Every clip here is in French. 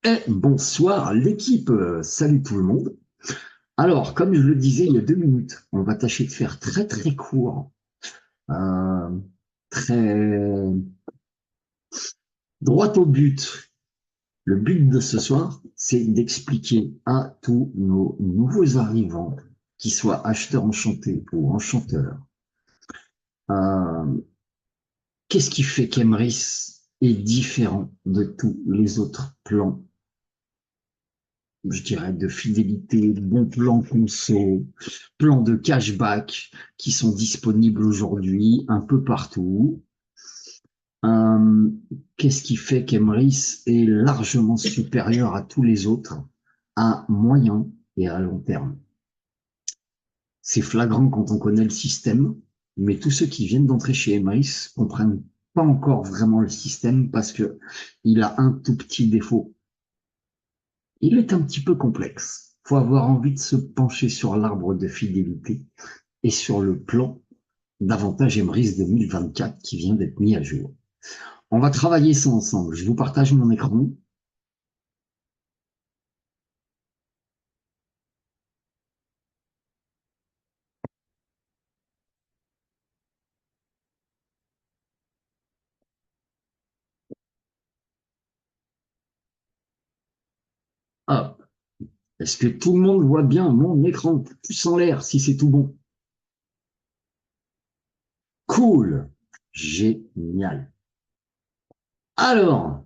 Et bonsoir l'équipe, salut tout le monde. Alors, comme je le disais il y a 2 minutes, on va tâcher de faire très très court, euh, très droit au but. Le but de ce soir, c'est d'expliquer à tous nos nouveaux arrivants, qu'ils soient acheteurs enchantés ou enchanteurs, euh, qu'est-ce qui fait qu'Emrys est différent de tous les autres plans, je dirais, de fidélité, bons plans conso, plans de cashback qui sont disponibles aujourd'hui un peu partout. Euh, Qu'est-ce qui fait qu'Emrys est largement supérieur à tous les autres à moyen et à long terme? C'est flagrant quand on connaît le système, mais tous ceux qui viennent d'entrer chez Emrys comprennent pas encore vraiment le système parce que il a un tout petit défaut. Il est un petit peu complexe. Il faut avoir envie de se pencher sur l'arbre de fidélité et sur le plan d'avantage Emrys 2024 qui vient d'être mis à jour. On va travailler ça ensemble. Je vous partage mon écran. Hop. Est-ce que tout le monde voit bien mon écran? Pouce en l'air si c'est tout bon. Cool. Génial. Alors,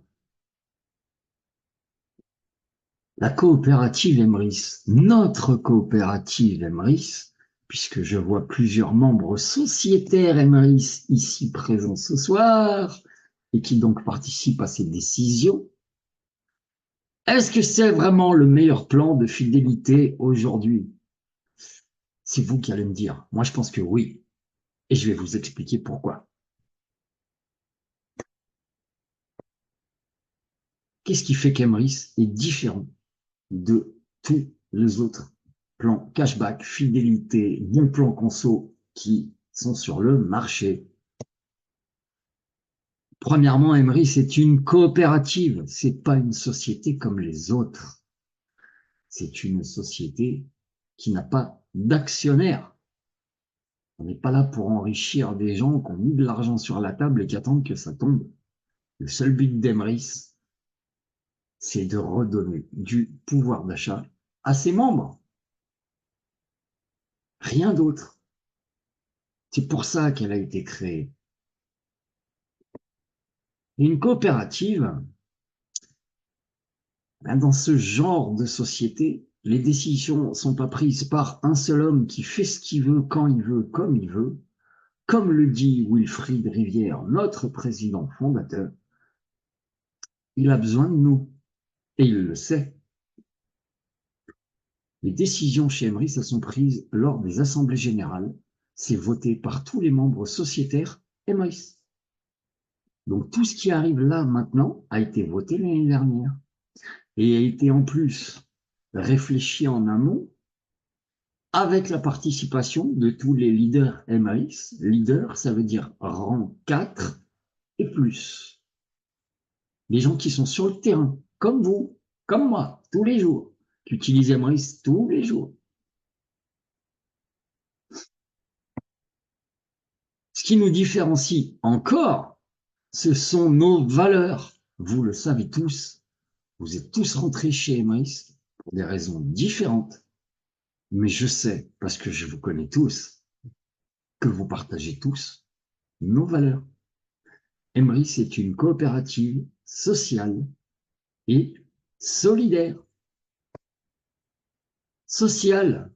la coopérative Emrys, notre coopérative Emrys, puisque je vois plusieurs membres sociétaires Emrys ici présents ce soir, et qui donc participent à ces décisions. Est-ce que c'est vraiment le meilleur plan de fidélité aujourd'hui? C'est vous qui allez me dire. Moi, je pense que oui. Et je vais vous expliquer pourquoi. Qu'est-ce qui fait qu'Emrys est différent de tous les autres plans cashback, fidélité, bons plans conso qui sont sur le marché? Premièrement, Emery, c'est une coopérative, c'est pas une société comme les autres. C'est une société qui n'a pas d'actionnaires. On n'est pas là pour enrichir des gens qui ont mis de l'argent sur la table et qui attendent que ça tombe. Le seul but d'Emery, c'est de redonner du pouvoir d'achat à ses membres. Rien d'autre. C'est pour ça qu'elle a été créée. Une coopérative, dans ce genre de société, les décisions ne sont pas prises par un seul homme qui fait ce qu'il veut, quand il veut, comme il veut. Comme le dit Wilfried Rivière, notre président fondateur, il a besoin de nous. Et il le sait. Les décisions chez Emery, elles sont prises lors des assemblées générales. C'est voté par tous les membres sociétaires Emery. Donc tout ce qui arrive là maintenant a été voté l'année dernière et a été en plus réfléchi en amont avec la participation de tous les leaders MAX. Leader, ça veut dire rang 4 et plus. Les gens qui sont sur le terrain, comme vous, comme moi, tous les jours, qui utilisent MAX tous les jours. Ce qui nous différencie encore, ce sont nos valeurs. Vous le savez tous, vous êtes tous rentrés chez MAX pour des raisons différentes. Mais je sais, parce que je vous connais tous, que vous partagez tous nos valeurs. Emery, c'est une coopérative sociale et solidaire. Sociale,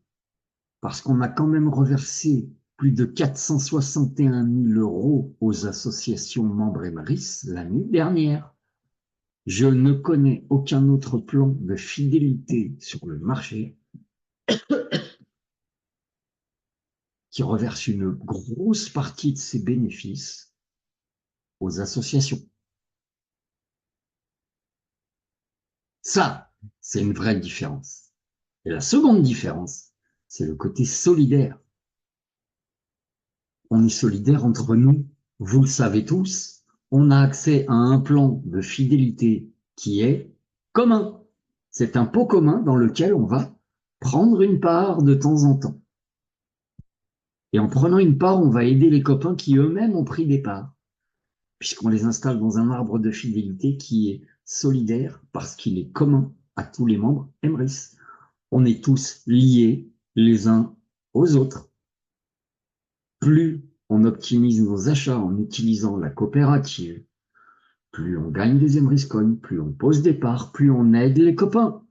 parce qu'on a quand même reversé plus de 461 000 euros aux associations membres Emery l'année dernière. Je ne connais aucun autre plan de fidélité sur le marché qui reverse une grosse partie de ses bénéfices aux associations. Ça, c'est une vraie différence. Et la seconde différence, c'est le côté solidaire. On est solidaire entre nous, vous le savez tous. On a accès à un plan de fidélité qui est commun. C'est un pot commun dans lequel on va prendre une part de temps en temps. Et en prenant une part, on va aider les copains qui eux-mêmes ont pris des parts, puisqu'on les installe dans un arbre de fidélité qui est solidaire parce qu'il est commun à tous les membres Emrys. On est tous liés les uns aux autres. Plus on optimise nos achats en utilisant la coopérative, plus on gagne des Emrys Coins, plus on pose des parts, plus on aide les copains.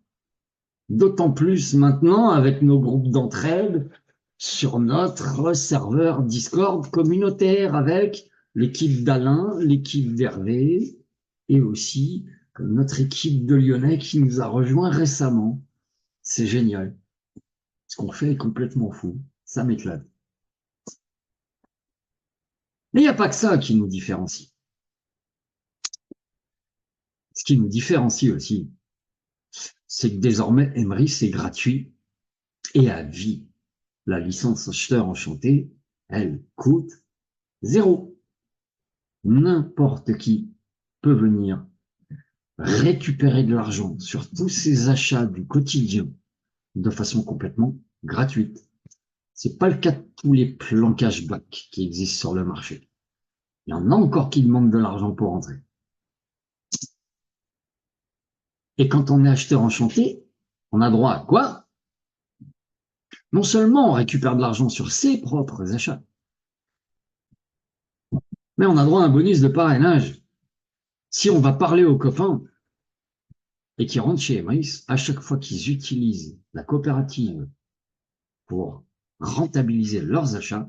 D'autant plus maintenant avec nos groupes d'entraide sur notre serveur Discord communautaire avec l'équipe d'Alain, l'équipe d'Hervé et aussi notre équipe de Lyonnais qui nous a rejoint récemment. C'est génial. Ce qu'on fait est complètement fou. Ça m'éclate. Mais il n'y a pas que ça qui nous différencie. Ce qui nous différencie aussi, c'est que désormais, Emrys, c'est gratuit et à vie. La licence acheteur enchanté, elle coûte 0. N'importe qui peut venir récupérer de l'argent sur tous ces achats du quotidien de façon complètement gratuite. C'est pas le cas de tous les plans cashback qui existent sur le marché. Il y en a encore qui demandent de l'argent pour entrer. Et quand on est acheteur enchanté, on a droit à quoi? Non seulement on récupère de l'argent sur ses propres achats, mais on a droit à un bonus de parrainage. Si on va parler aux copains et qu'ils rentrent chez Emrys, à chaque fois qu'ils utilisent la coopérative pour rentabiliser leurs achats,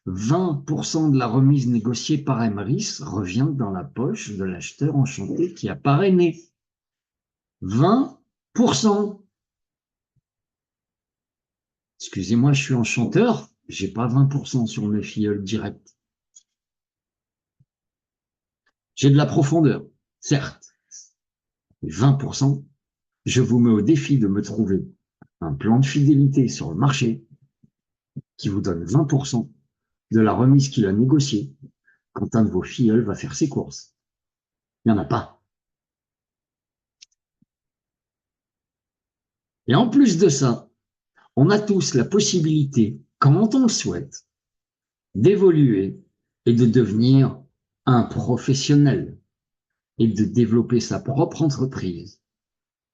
20% de la remise négociée par Emrys revient dans la poche de l'acheteur enchanté qui a parrainé. 20%. Excusez-moi, je suis enchanteur, j'ai pas 20% sur mes filleuls directs. J'ai de la profondeur, certes. 20%, je vous mets au défi de me trouver un plan de fidélité sur le marché qui vous donne 20% de la remise qu'il a négociée quand un de vos filleuls va faire ses courses. Il n'y en a pas. Et en plus de ça, on a tous la possibilité, quand on le souhaite, d'évoluer et de devenir un professionnel et de développer sa propre entreprise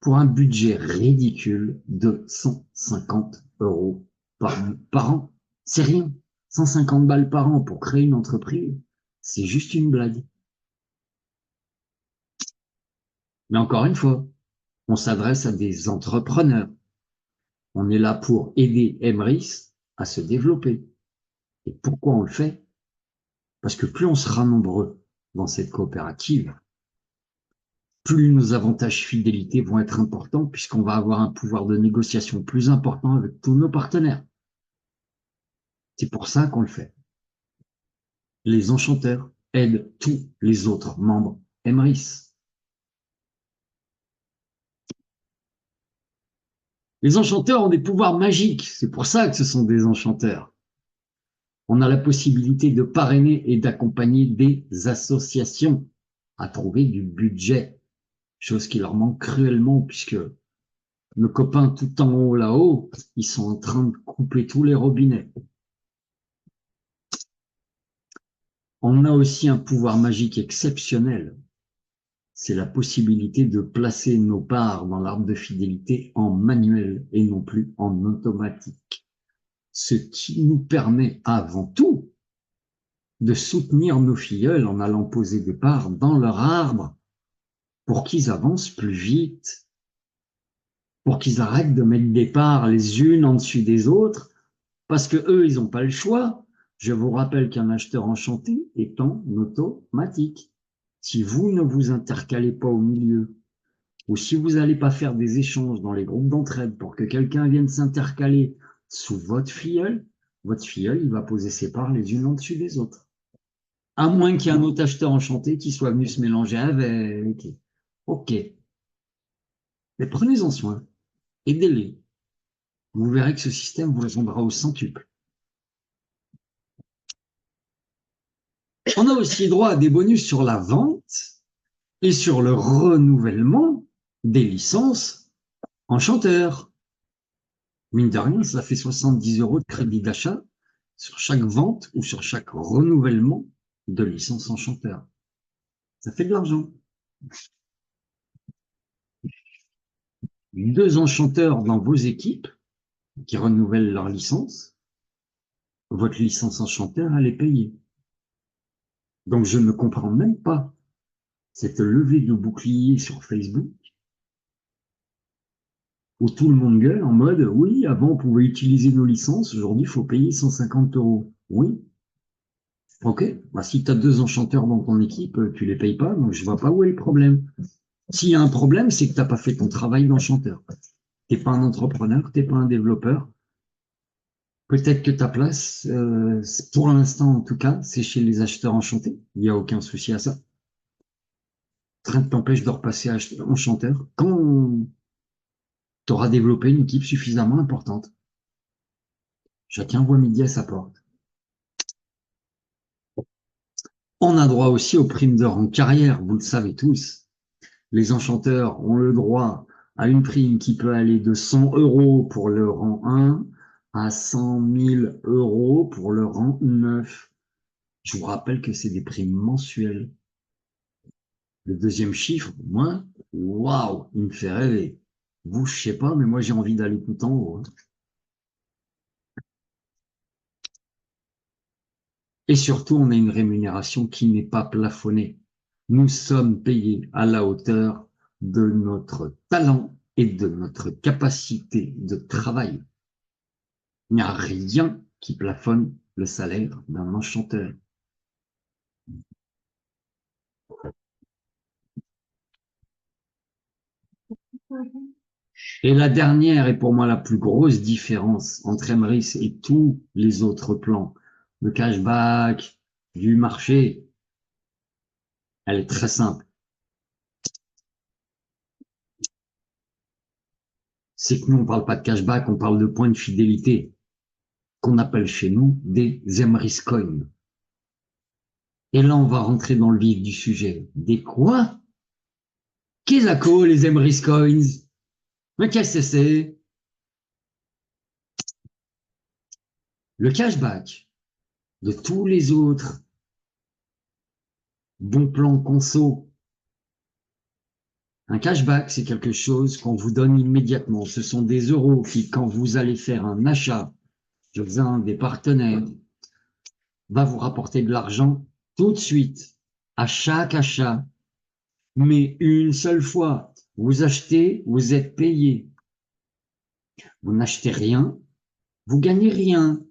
pour un budget ridicule de 150 € par an. C'est rien. 150 balles par an pour créer une entreprise, c'est juste une blague. Mais encore une fois, on s'adresse à des entrepreneurs. On est là pour aider Emrys à se développer. Et pourquoi on le fait? Parce que plus on sera nombreux dans cette coopérative, plus nos avantages fidélité vont être importants puisqu'on va avoir un pouvoir de négociation plus important avec tous nos partenaires. C'est pour ça qu'on le fait. Les enchanteurs aident tous les autres membres Emrys. Les enchanteurs ont des pouvoirs magiques, c'est pour ça que ce sont des enchanteurs. On a la possibilité de parrainer et d'accompagner des associations à trouver du budget, chose qui leur manque cruellement puisque nos copains tout en haut là-haut, ils sont en train de couper tous les robinets. On a aussi un pouvoir magique exceptionnel, c'est la possibilité de placer nos parts dans l'arbre de fidélité en manuel et non plus en automatique. Ce qui nous permet avant tout de soutenir nos filleuls en allant poser des parts dans leur arbre pour qu'ils avancent plus vite, pour qu'ils arrêtent de mettre des parts les unes en dessus des autres, parce que eux, ils n'ont pas le choix. Je vous rappelle qu'un acheteur enchanté est en automatique. Si vous ne vous intercalez pas au milieu, ou si vous n'allez pas faire des échanges dans les groupes d'entraide pour que quelqu'un vienne s'intercaler sous votre filleul, il va poser ses parts les unes en dessus des autres. À moins qu'il y ait un autre acheteur enchanté qui soit venu se mélanger avec. Ok. Mais prenez-en soin. Aidez-les. Vous verrez que ce système vous répondra au centuple. On a aussi droit à des bonus sur la vente et sur le renouvellement des licences enchanteurs. Mine de rien, ça fait 70 € de crédit d'achat sur chaque vente ou sur chaque renouvellement de licence enchanteur. Ça fait de l'argent. 2 enchanteurs dans vos équipes qui renouvellent leur licence, votre licence enchanteur, elle est payée. Donc, je ne comprends même pas cette levée de bouclier sur Facebook où tout le monde gueule en mode oui, avant on pouvait utiliser nos licences, aujourd'hui il faut payer 150 €. Oui, ok, bah, si tu as 2 enchanteurs dans ton équipe, tu les payes pas, donc je vois pas où est le problème. S'il y a un problème, c'est que tu n'as pas fait ton travail d'enchanteur. Tu n'es pas un entrepreneur, tu n'es pas un développeur. Peut-être que ta place, pour l'instant en tout cas, c'est chez les acheteurs enchantés. Il n'y a aucun souci à ça. Rien ne t'empêche de repasser enchanteur quand tu auras développé une équipe suffisamment importante. Chacun voit midi à sa porte. On a droit aussi aux primes de rang carrière, vous le savez tous. Les enchanteurs ont le droit à une prime qui peut aller de 100 € pour le rang 1 à 100 000 € pour le rang 9. Je vous rappelle que c'est des primes mensuelles. Le deuxième chiffre, moi, waouh, il me fait rêver. Vous, je sais pas, mais moi j'ai envie d'aller tout en haut. Et surtout, on a une rémunération qui n'est pas plafonnée. Nous sommes payés à la hauteur de notre talent et de notre capacité de travail. Il n'y a rien qui plafonne le salaire d'un enchanteur. Et la dernière et pour moi la plus grosse différence entre Emrys et tous les autres plans de cashback, du marché, elle est très simple. C'est que nous, on ne parle pas de cashback, on parle de points de fidélité, qu'on appelle chez nous des Emrys Coins. Et là, on va rentrer dans le vif du sujet. Des quoi? Qu'est-ce que les Emrys Coins? Mais qu'est-ce que c'est? Le cashback de tous les autres bons plans conso. Un cashback, c'est quelque chose qu'on vous donne immédiatement. Ce sont des euros qui, quand vous allez faire un achat chez un des partenaires, va vous rapporter de l'argent tout de suite, à chaque achat, mais une seule fois. Vous achetez, vous êtes payé. Vous n'achetez rien, vous gagnez rien.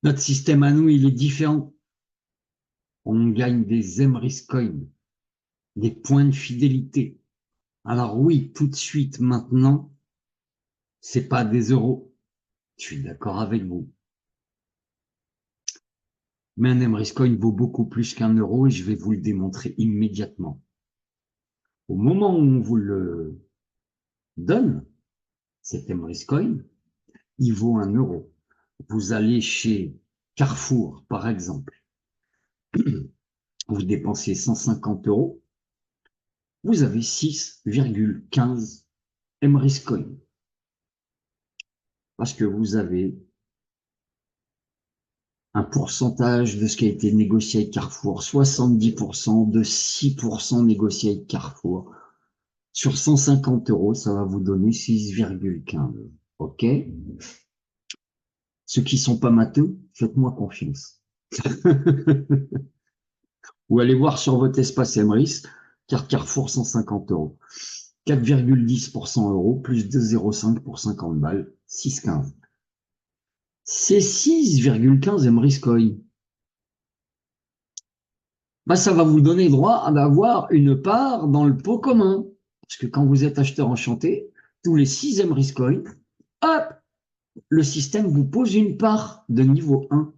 Notre système à nous, il est différent. On gagne des Emrys Coins, des points de fidélité. Alors oui, tout de suite, maintenant, c'est pas des euros. Je suis d'accord avec vous. Mais un Emrys Coin vaut beaucoup plus qu'un euro et je vais vous le démontrer immédiatement. Au moment où on vous le donne, cet Emrys Coin, il vaut 1 euro. Vous allez chez Carrefour, par exemple, vous dépensez 150 €, vous avez 6,15 Emrys Coin. Parce que vous avez un pourcentage de ce qui a été négocié avec Carrefour, 70% de 6% négocié avec Carrefour. Sur 150 €, ça va vous donner 6,15. OK? Ceux qui sont pas matheux, faites-moi confiance. Ou allez voir sur votre espace Emrys, carte Carrefour 150 €. 4,10% euros, plus 2,05 pour 50 balles, 6,15. C'est 6,15 Emrys Coin. Bah, ça va vous donner droit d'avoir une part dans le pot commun. Parce que quand vous êtes acheteur enchanté, tous les 6 Emrys Coin, hop, le système vous pose une part de niveau 1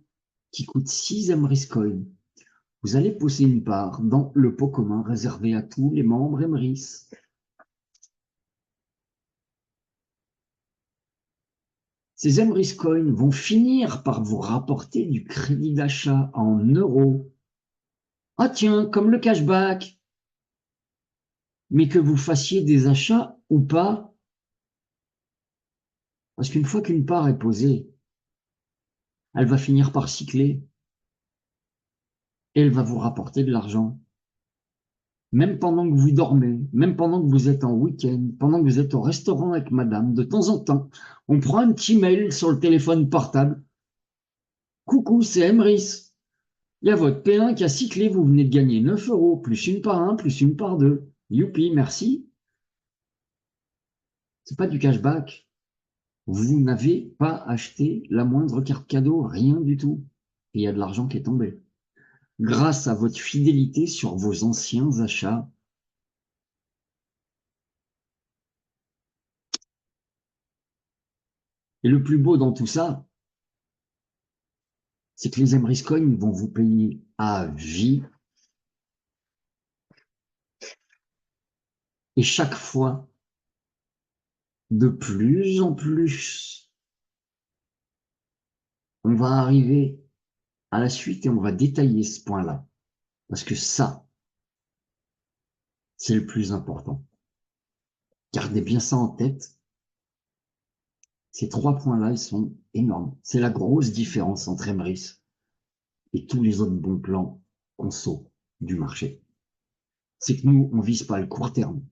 qui coûte 6 Emrys Coin. Vous allez poser une part dans le pot commun réservé à tous les membres Emrys. Ces Emrys Coins vont finir par vous rapporter du crédit d'achat en euros. Ah tiens, comme le cashback, mais que vous fassiez des achats ou pas, parce qu'une fois qu'une part est posée, elle va finir par cycler et elle va vous rapporter de l'argent. Même pendant que vous dormez, même pendant que vous êtes en week-end, pendant que vous êtes au restaurant avec madame, de temps en temps, on prend un petit mail sur le téléphone portable. Coucou, c'est Emrys. Il y a votre P1 qui a cyclé, vous venez de gagner 9 euros, plus une part 1, plus une part 2. Youpi, merci. C'est pas du cashback. Vous n'avez pas acheté la moindre carte cadeau, rien du tout. Et il y a de l'argent qui est tombé. Grâce à votre fidélité sur vos anciens achats. Et le plus beau dans tout ça, c'est que les Emrys Coins vont vous payer à vie. Et chaque fois, de plus en plus, on va arriver à la suite et on va détailler ce point-là. Parce que ça, c'est le plus important. Gardez bien ça en tête. Ces 3 points-là, ils sont énormes. C'est la grosse différence entre Emrys et tous les autres bons plans conso du marché. C'est que nous, on vise pas le court terme.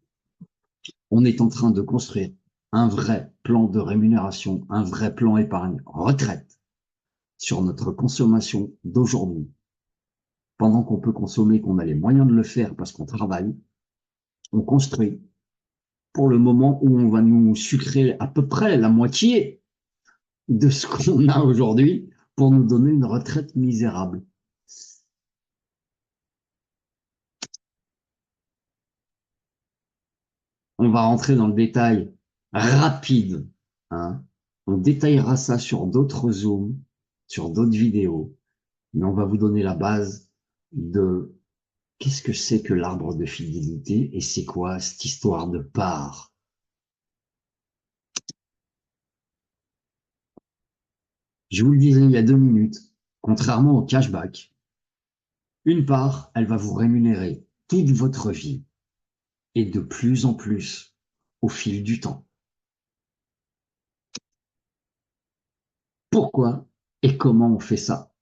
On est en train de construire un vrai plan de rémunération, un vrai plan épargne retraite sur notre consommation d'aujourd'hui. Pendant qu'on peut consommer, qu'on a les moyens de le faire parce qu'on travaille, on construit pour le moment où on va nous sucrer à peu près la moitié de ce qu'on a aujourd'hui pour nous donner une retraite misérable. On va rentrer dans le détail rapide, hein. On détaillera ça sur d'autres Zooms, sur d'autres vidéos, mais on va vous donner la base de qu'est-ce que c'est que l'arbre de fidélité et c'est quoi cette histoire de part. Je vous le disais il y a 2 minutes, contrairement au cashback, une part, elle va vous rémunérer toute votre vie et de plus en plus au fil du temps. Pourquoi et comment on fait ça?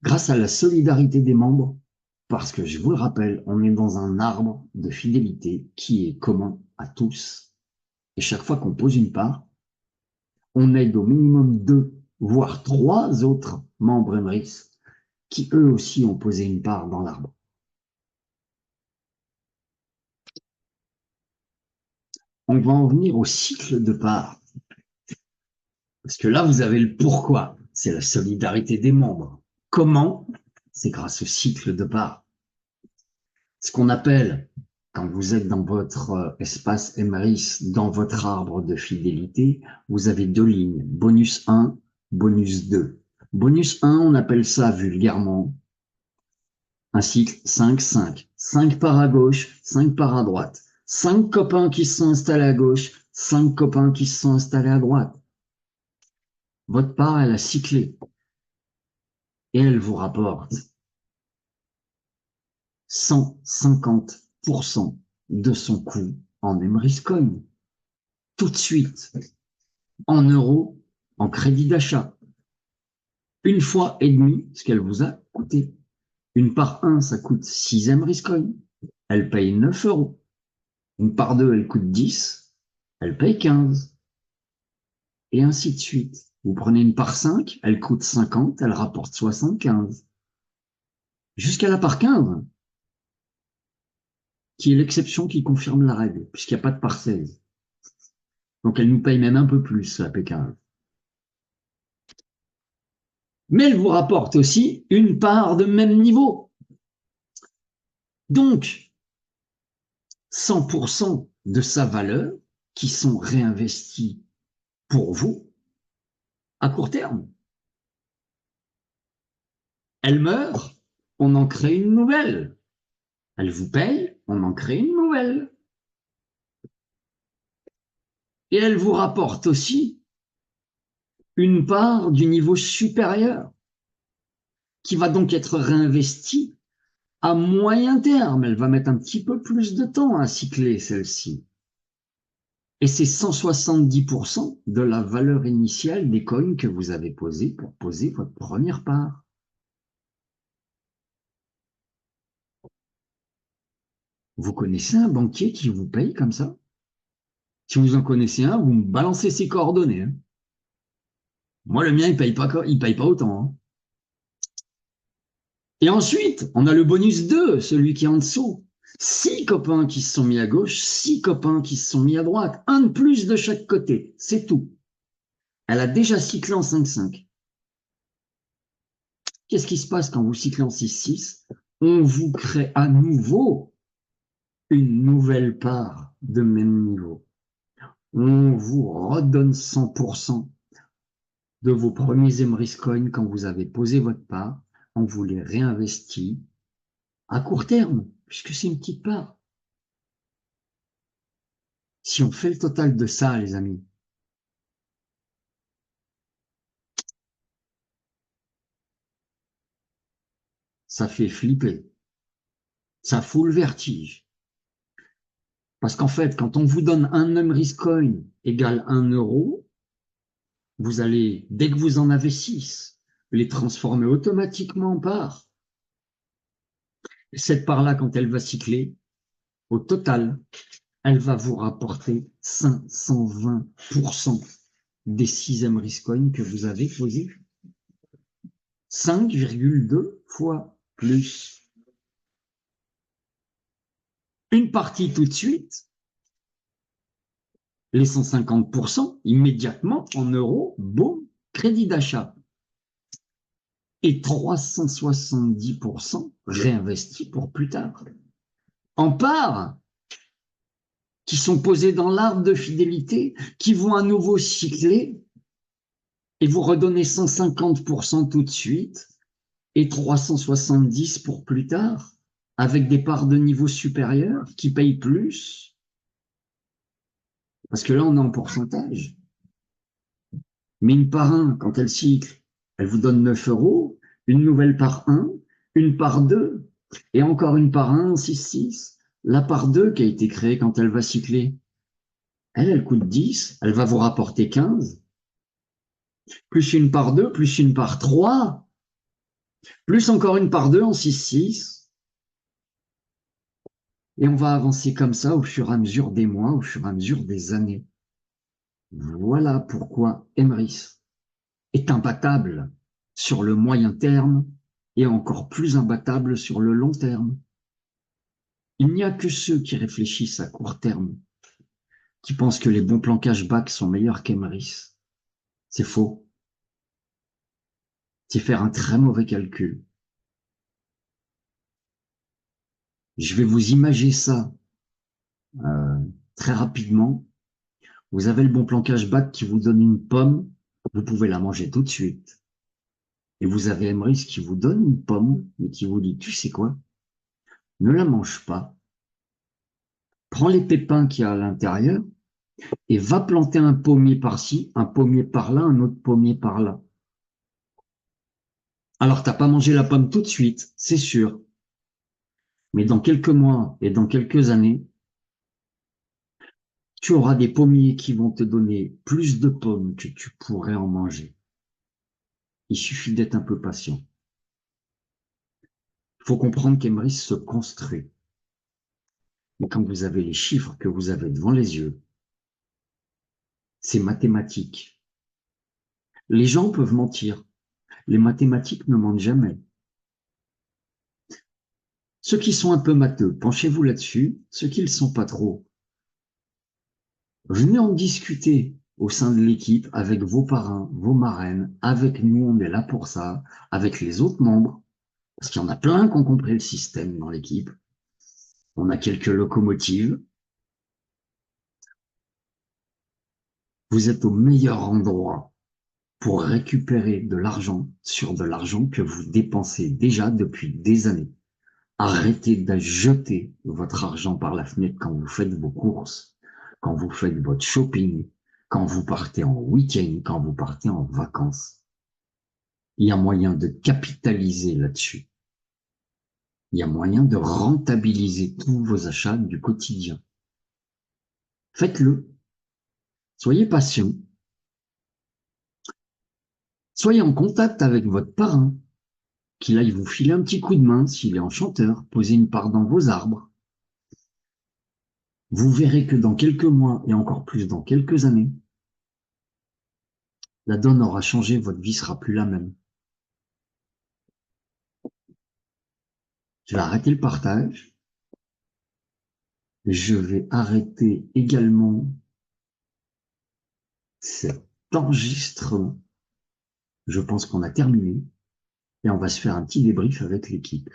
Grâce à la solidarité des membres, parce que je vous le rappelle, on est dans un arbre de fidélité qui est commun à tous. Et chaque fois qu'on pose une part, on aide au minimum 2, voire 3 autres membres Emrys qui eux aussi ont posé une part dans l'arbre. On va en venir au cycle de parts. Parce que là, vous avez le pourquoi. C'est la solidarité des membres. Comment? C'est grâce au cycle de parts. Ce qu'on appelle, quand vous êtes dans votre espace Emrys, dans votre arbre de fidélité, vous avez 2 lignes, bonus 1, bonus 2. Bonus 1, on appelle ça vulgairement un cycle 5-5. 5 parts à gauche, 5 parts à droite. 5 copains qui se sont installés à gauche, 5 copains qui se sont installés à droite. Votre part, elle a cyclé et elle vous rapporte 150% de son coût en Emrys Coin. Tout de suite, en euros, en crédit d'achat. 1,5 fois ce qu'elle vous a coûté. Une part 1, ça coûte 6 Emrys Coin. Elle paye 9 euros. Une part 2, elle coûte 10. Elle paye 15. Et ainsi de suite. Vous prenez une part 5, elle coûte 50, elle rapporte 75. Jusqu'à la part 15, qui est l'exception qui confirme la règle, puisqu'il n'y a pas de part 16. Donc elle nous paye même un peu plus, la P15. Mais elle vous rapporte aussi une part de même niveau. Donc, 100% de sa valeur qui sont réinvestis pour vous à court terme. Elle meurt, on en crée une nouvelle. Elle vous paye, on en crée une nouvelle. Et elle vous rapporte aussi une part du niveau supérieur qui va donc être réinvestie à moyen terme. Elle va mettre un petit peu plus de temps à cycler, celle-ci. Et c'est 170% de la valeur initiale des coins que vous avez posés pour poser votre première part. Vous connaissez un banquier qui vous paye comme ça? Si vous en connaissez un, vous me balancez ses coordonnées, hein. Moi, le mien, il paye pas autant, hein. Et ensuite, on a le bonus 2, celui qui est en dessous. 6 copains qui se sont mis à gauche, 6 copains qui se sont mis à droite. Un de plus de chaque côté, c'est tout. Elle a déjà cyclé en 5-5. Qu'est-ce qui se passe quand vous cyclez en 6-6? On vous crée à nouveau une nouvelle part de même niveau. On vous redonne 100% de vos premiers Emrys Coins quand vous avez posé votre part. On vous les réinvestit à court terme, puisque c'est une petite part. Si on fait le total de ça, les amis, ça fait flipper. Ça fout le vertige. Parce qu'en fait, quand on vous donne un Emrys Coin égale 1 euro, vous allez, dès que vous en avez 6, les transformer automatiquement en parts. Et cette part-là, quand elle va cycler, au total, elle va vous rapporter 520% des 6 Emrys Coin que vous avez posés. 5,2 fois plus. Une partie tout de suite, les 150%, immédiatement, en euros, boum, crédit d'achat. Et 370% réinvestis pour plus tard. En parts qui sont posées dans l'arbre de fidélité, qui vont à nouveau cycler et vous redonner 150% tout de suite et 370 pour plus tard, avec des parts de niveau supérieur qui payent plus. Parce que là, on est en pourcentage. Mais une part 1, quand elle cycle, elle vous donne 9 euros, une nouvelle part 1, une part 2, et encore une part 1, 6,6. La part 2 qui a été créée quand elle va cycler, elle coûte 10, elle va vous rapporter 15, plus une part 2, plus une part 3, plus encore une part 2 en 6,6. Et on va avancer comme ça au fur et à mesure des mois, au fur et à mesure des années. Voilà pourquoi Emrys est imbattable sur le moyen terme et encore plus imbattable sur le long terme. Il n'y a que ceux qui réfléchissent à court terme, qui pensent que les bons plans cashback sont meilleurs qu'Emrys. C'est faux. C'est faire un très mauvais calcul. Je vais vous imager ça euh, très rapidement. Vous avez le bon plan cashback qui vous donne une pomme, vous pouvez la manger tout de suite. Et vous avez Emrys qui vous donne une pomme, mais qui vous dit, tu sais quoi, ne la mange pas, prends les pépins qu'il y a à l'intérieur et va planter un pommier par-ci, un pommier par-là, un autre pommier par-là. Alors, t'as pas mangé la pomme tout de suite, c'est sûr. Mais dans quelques mois et dans quelques années, tu auras des pommiers qui vont te donner plus de pommes que tu pourrais en manger. Il suffit d'être un peu patient. Il faut comprendre qu'Emrys se construit. Mais quand vous avez les chiffres que vous avez devant les yeux, c'est mathématique. Les gens peuvent mentir. Les mathématiques ne mentent jamais. Ceux qui sont un peu matheux, penchez-vous là-dessus. Ceux qui ne le sont pas trop, venez en discuter au sein de l'équipe avec vos parrains, vos marraines, avec nous, on est là pour ça, avec les autres membres, parce qu'il y en a plein qui ont compris le système dans l'équipe. On a quelques locomotives. Vous êtes au meilleur endroit pour récupérer de l'argent sur de l'argent que vous dépensez déjà depuis des années. Arrêtez de jeter votre argent par la fenêtre quand vous faites vos courses, quand vous faites votre shopping, quand vous partez en week-end, quand vous partez en vacances. Il y a moyen de capitaliser là-dessus. Il y a moyen de rentabiliser tous vos achats du quotidien. Faites-le. Soyez patient. Soyez en contact avec votre parrain, qu'il aille vous filer un petit coup de main s'il est enchanteur, posez une part dans vos arbres. Vous verrez que dans quelques mois et encore plus dans quelques années, la donne aura changé, votre vie sera plus la même. Je vais arrêter le partage. Je vais arrêter également cet enregistrement. Je pense qu'on a terminé et on va se faire un petit débrief avec l'équipe.